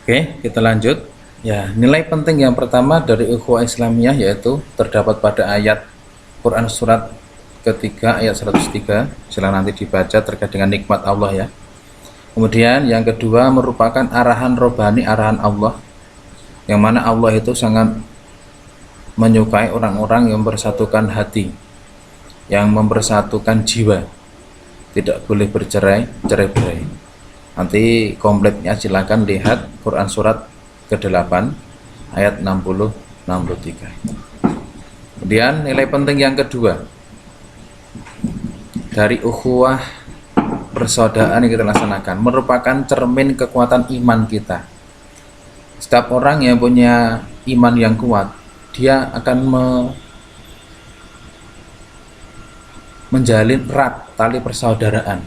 Oke, kita lanjut. Ya, nilai penting yang pertama dari ukhuwah Islamiyah yaitu terdapat pada ayat Quran surat ketiga ayat 103. Silakan nanti dibaca terkait dengan nikmat Allah ya. Kemudian yang kedua merupakan arahan robbani, arahan Allah, yang mana Allah itu sangat menyukai orang-orang yang mempersatukan hati, yang mempersatukan jiwa, tidak boleh cerai-berai. Nanti kompletnya silakan lihat Quran surat ke-8 ayat 60-63. Kemudian nilai penting yang kedua dari ukhuwah persaudaraan yang kita laksanakan merupakan cermin kekuatan iman kita. Setiap orang yang punya iman yang kuat, dia akan menjalin erat tali persaudaraan.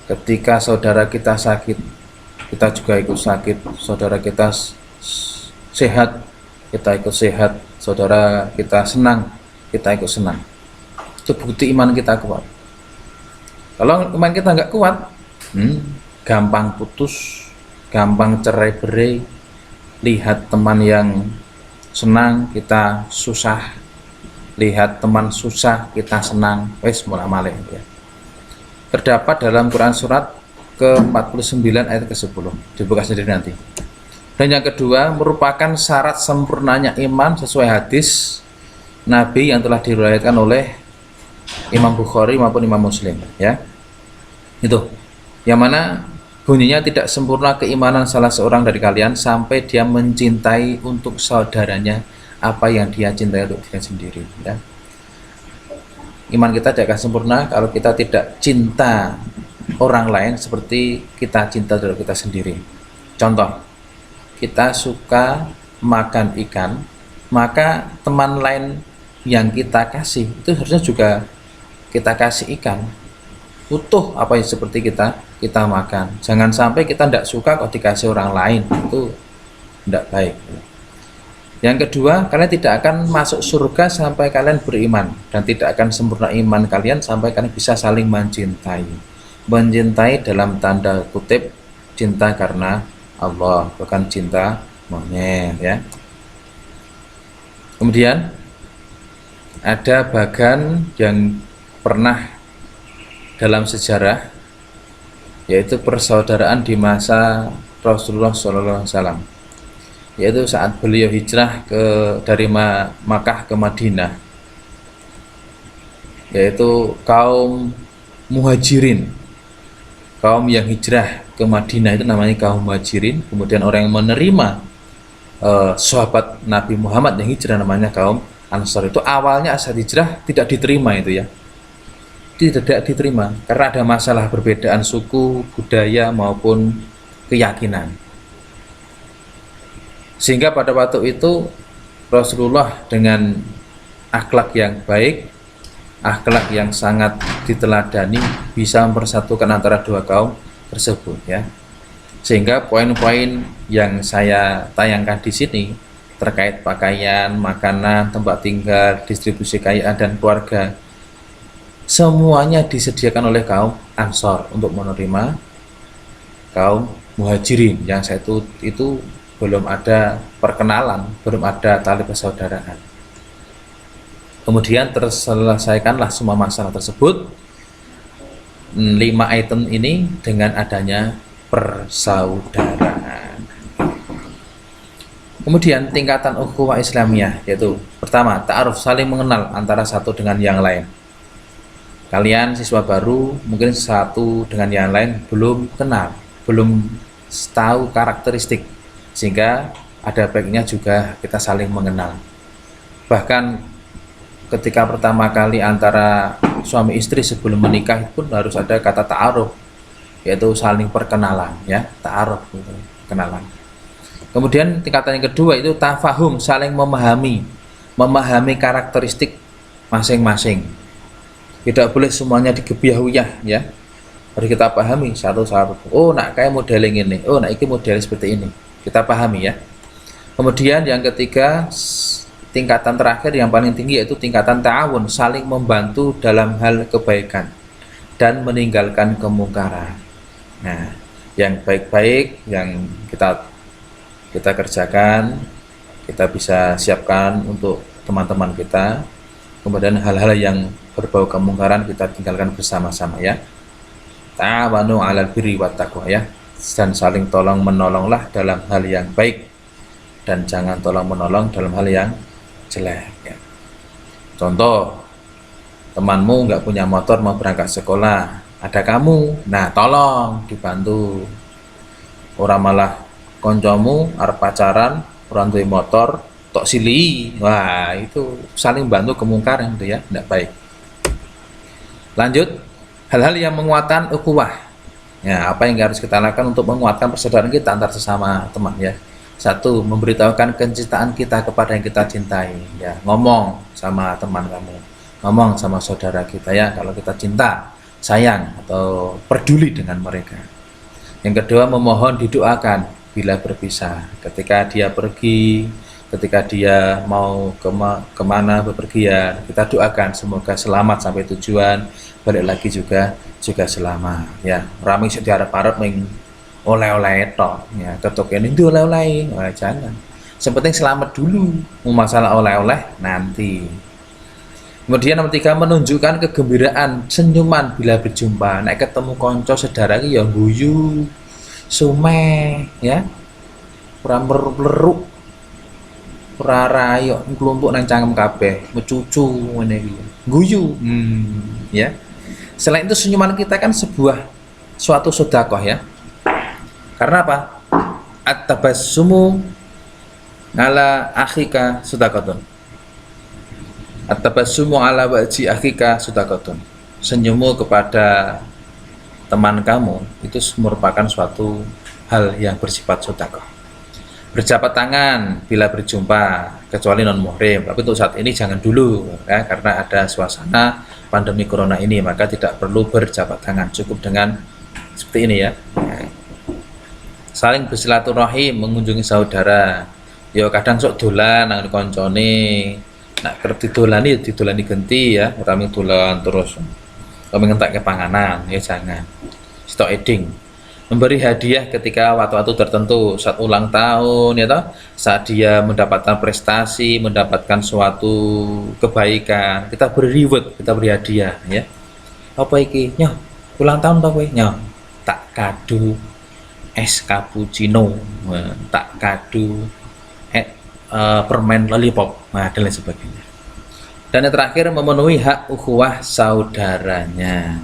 Ketika saudara kita sakit, kita juga ikut sakit. Saudara kita sehat, kita ikut sehat. Saudara kita senang, kita ikut senang. Itu bukti iman kita kuat. Kalau iman kita nggak kuat, gampang putus, gampang cerai-berai. Lihat teman yang senang, kita susah. Lihat teman susah, kita senang. Wes mulai-mulai ya. Terdapat dalam Quran surat ke-49 ayat ke-10. Dibuka sendiri nanti. Dan yang kedua merupakan syarat sempurnanya iman sesuai hadis Nabi yang telah diriwayatkan oleh Imam Bukhari maupun Imam Muslim ya. Itu yang mana bunyinya tidak sempurna keimanan salah seorang dari kalian sampai dia mencintai untuk saudaranya apa yang dia cintai untuk dirinya sendiri ya. Iman kita tidak akan sempurna kalau kita tidak cinta orang lain seperti kita cinta terhadap kita sendiri. Contoh, kita suka makan ikan, maka teman lain yang kita kasih itu harusnya juga kita kasih ikan utuh apa yang seperti kita makan. Jangan sampai kita tidak suka kok dikasih orang lain, itu tidak baik. Yang kedua, kalian tidak akan masuk surga sampai kalian beriman, dan tidak akan sempurna iman kalian sampai kalian bisa saling mencintai. Mencintai dalam tanda kutip cinta karena Allah, bukan cinta monyet ya. Kemudian ada bagan yang pernah dalam sejarah, yaitu persaudaraan di masa Rasulullah SAW, yaitu saat beliau hijrah dari Makkah ke Madinah, yaitu kaum muhajirin, kaum yang hijrah ke Madinah itu namanya kaum muhajirin. Kemudian orang yang menerima sahabat Nabi Muhammad yang hijrah namanya kaum Ansor. Itu awalnya saat hijrah tidak diterima, itu ya, tidak diterima karena ada masalah perbedaan suku, budaya maupun keyakinan. Sehingga pada waktu itu Rasulullah dengan akhlak yang baik, akhlak yang sangat diteladani, bisa mempersatukan antara dua kaum tersebut ya. Sehingga poin-poin yang saya tayangkan di sini terkait pakaian, makanan, tempat tinggal, distribusi kekayaan dan keluarga, semuanya disediakan oleh kaum Ansor untuk menerima kaum Muhajirin yang saya itu belum ada perkenalan, belum ada tali persaudaraan. Kemudian terselesaikanlah semua masalah tersebut 5 item ini dengan adanya persaudaraan. Kemudian tingkatan ukhuwah Islamiyah, yaitu pertama ta'aruf, saling mengenal antara satu dengan yang lain. Kalian siswa baru mungkin satu dengan yang lain belum kenal, belum tahu karakteristik, sehingga ada baiknya juga kita saling mengenal. Bahkan ketika pertama kali antara suami istri sebelum menikah pun harus ada kata ta'aruf, yaitu saling perkenalan ya, ta'aruf gitu, kenalan. Kemudian tingkatan yang kedua itu tafahum, saling memahami karakteristik masing-masing. Tidak boleh semuanya digebiahuyah ya, harus kita pahami satu-satu. Oh nak kayak modeling ini, oh nak ini model seperti ini, kita pahami ya. Kemudian yang ketiga, tingkatan terakhir yang paling tinggi yaitu tingkatan ta'awun, saling membantu dalam hal kebaikan dan meninggalkan kemungkaran. Nah, yang baik-baik yang kita kerjakan, kita bisa siapkan untuk teman-teman kita. Kemudian hal-hal yang berbau kemungkaran kita tinggalkan bersama-sama ya. Ta'awanu 'alal birri wat taqwa ya. Dan saling tolong menolonglah dalam hal yang baik dan jangan tolong menolong dalam hal yang jelek ya. Contoh, temanmu nggak punya motor mau berangkat sekolah, ada kamu, nah tolong dibantu. Orang malah koncomu arep pacaran, orang tuh motor tok sili, wah itu saling bantu kemungkaran itu ya, tidak baik. Lanjut, hal-hal yang menguatkan ukhuwah. Ya, apa yang harus kita lakukan untuk menguatkan persaudaraan kita antar sesama teman ya. Satu, memberitahukan kecintaan kita kepada yang kita cintai ya. Ngomong sama teman kamu, ngomong sama saudara kita ya, kalau kita cinta, sayang atau peduli dengan mereka. Yang kedua, memohon didoakan bila berpisah, ketika dia pergi, ketika dia mau kemana bepergian, kita doakan semoga selamat sampai tujuan, balik lagi juga selamat ya. Rame sik diarep-arep ning oleh-oleh tok ya, ketok ini itu oleh-oleh, wah jangan. Yang penting selamat dulu, masalah oleh-oleh nanti. Kemudian nomor 3, menunjukkan kegembiraan, senyuman bila berjumpa. Nek ketemu konco saudara ki ya guyu, sumeh ya. Ora meruk, ora rayo nglumpuk nang cangkem kabeh, mecucu ngene iki. Guyu. Ya. Selain itu senyuman kita kan suatu sedekah ya. Karena apa? At-tabassumu ala akhika sedekatun. At-tabassumu ala wajhi akhika sedekatun. Senyummu kepada teman kamu itu merupakan suatu hal yang bersifat sedekah. Berjabat tangan bila berjumpa, kecuali non muhrim, tapi untuk saat ini jangan dulu ya, karena ada suasana pandemi corona ini, maka tidak perlu berjabat tangan, cukup dengan seperti ini ya. Saling bersilaturahim, mengunjungi saudara. Ya kadang sok dolan nang koncone, nak kerep didolani genti ya, rame dolan terus kami ngentak ke panganan ya jangan. Stok eding. Memberi hadiah ketika waktu-waktu tertentu, saat ulang tahun ya toh, saat dia mendapatkan prestasi, mendapatkan suatu kebaikan, kita beri reward, kita beri hadiah ya. Apa iki? Nyoh, ulang tahun ta kowe? Nyoh, tak kado es cappuccino, tak kado permen lollipop, nah dan lain sebagainya. Dan yang terakhir, memenuhi hak ukhuwah saudaranya.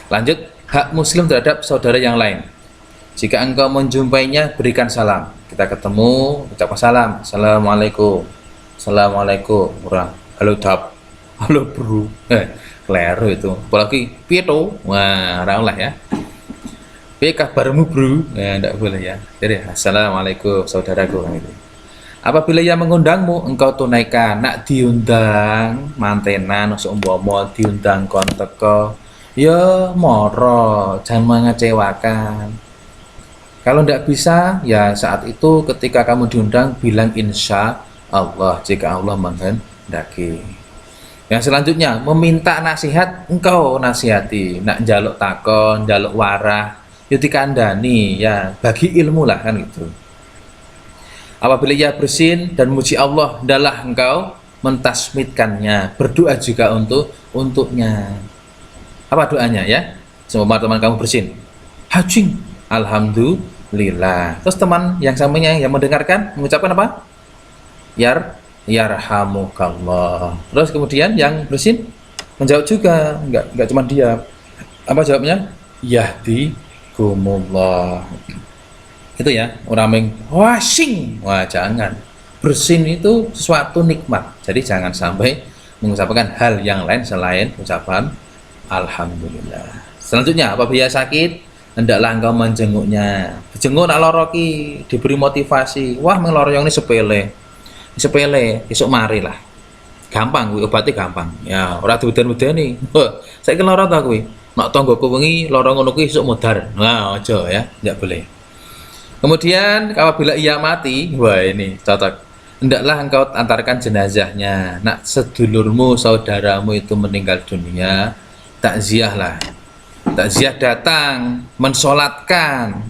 Lanjut, hak muslim terhadap saudara yang lain. Jika engkau menjumpainya, berikan salam. Kita ketemu, ucapkan salam. Assalamualaikum. Assalamualaikum. Halo dap. Halo bro. Keliru itu. Apalagi piye to? Wah, ora oleh ya. Piye kabarmu bro? Ya, enggak boleh ya. Jadi assalamualaikum saudaraku gitu. Apabila ia mengundangmu, engkau tunaikan. Nak diundang, mantenan, seumpama diundang kon teko, ya moro, jangan mengecewakan. Kalau tidak bisa, ya saat itu ketika kamu diundang, bilang insya Allah, jika Allah menghendaki. Yang selanjutnya, meminta nasihat, engkau nasihati. Nak njaluk takon, njaluk warah, ya dikandani, ya bagi ilmu lah kan gitu. Apabila ia bersin dan memuji Allah, hendaklah engkau mentasmidkannya, berdoa juga untuknya. Apa doanya ya? Semoga teman kamu bersin, hajing, alhamdulillah. Terus teman yang samanya yang mendengarkan mengucapkan apa? Yarhamukallah. Terus kemudian yang bersin menjawab juga, enggak cuma dia. Apa jawabnya? Yahdikumullah. Itu ya, orang yang washing, wah jangan. Bersin itu sesuatu nikmat, jadi jangan sampai mengucapkan hal yang lain selain ucapan alhamdulillah. Selanjutnya, apabila sakit, hendaklah engkau menjenguknya. Jenguk nak loro ki, diberi motivasi. Wah, meloro yang ini sepele, esok mari lah. Gampang, obatnya gampang. Ya, ora diudan-udani. Saya loro ta kuwi. Nak tanggoku wengi loro ngono kuwi esuk modar. Nah, aja ya, enggak boleh. Kemudian apabila ia mati, wah ini cocok. Hendaklah engkau antarkan jenazahnya. Nak sedulurmu, saudaramu itu meninggal dunia, takziah lah. takziah datang, mensolatkan,